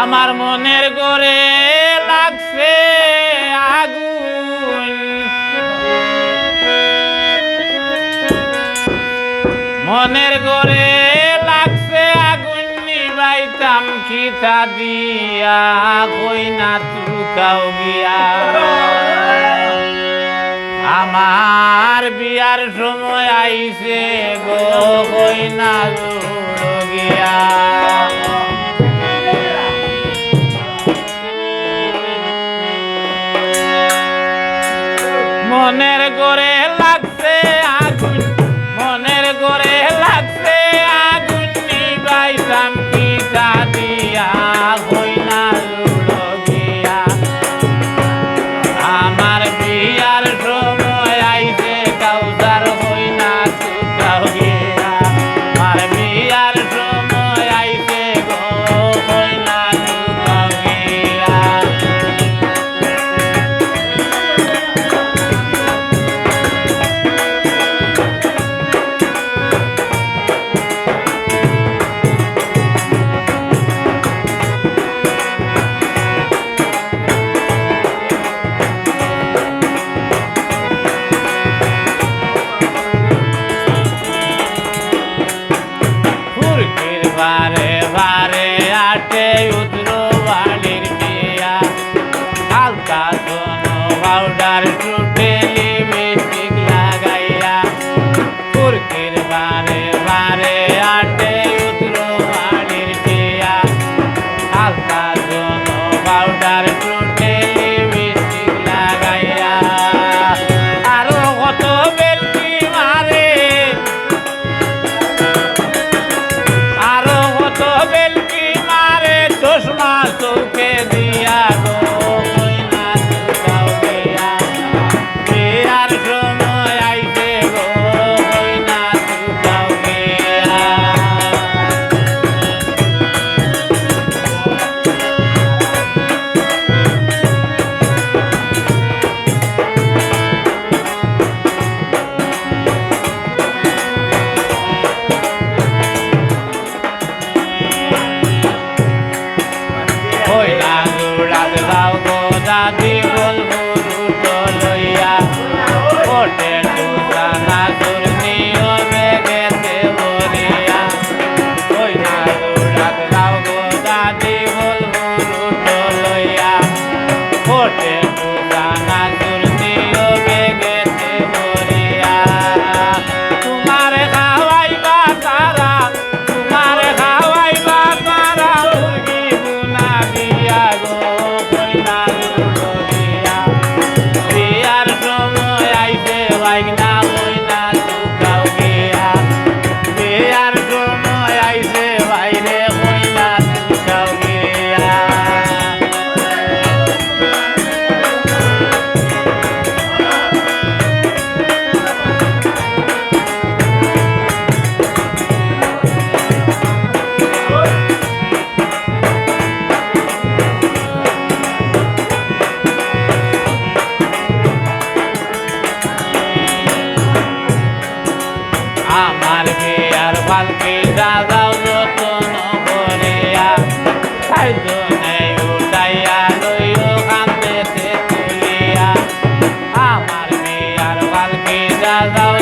আমার মনের গড়ে লাগছে আগুন, মনের গড়ে লাগছে আগুন, নিবাইতাম খিতা দিয়া কই না তুকাও গিয়া। আমার বিয়ার সময় আইছে গো কই না গিয়া। মনের গড়ে লাগছে আগুন, মনের গড়ে লাগছে আগুন, নিবাইতাম খিতা দিয়া কই না গিয়া। আমার বিয়ার সময় আইছে কাউসার হই না তুকাও গিয়া। আমার বিয়ার সময় আইছে গো হই না তুকাও গিয়া। বারে বারে আটে উদ্র বাড়ির বিয়া, হালকা সোনো পাউডার টুটে লিপস্টিক লাগাইয়া। ফুরকির বারে বারে আটে উদ্র বাড়ির বিয়া, হালকা সোনো পাউডার টুটে লিপস্টিক লাগাইয়া। আরো কত বেলকি মারে, আরো কত বেলকি মারে, চশমা চৌকে দিয়া গো কই না তুকাও গিয়া। বিয়ার সময় আইছে গো কই না তুকাও গিয়া। কই না গুড়াত দাও গো দাদি বলবো রুটো লইয়া, ওটে টুকা না তোর নিয়মে গেছে বলিয়া। কই না গুড়াত দাও গো দাদি বলবো রুটো লইয়া, ওটে টুকা না তোর নিয়মে গেছে বলিয়া। তোমার খাওয়াইবা তারা, তোমার খাওয়াইবা তারা, মুরগি বুনা দিয়া গো কই না গিয়া। বিয়ার সময় আইছে বাইগনা কই না তুকাও গিয়া। বিয়ার সময় আইছে বাইরে কই না তুকাও গিয়া। আমার বিয়ার পালকি সাজাও যতন করিয়া, সাইজনে উঠাইয়া লইও কান্দেতে তুলিয়া। আমার বিয়ার পালকি সাজাও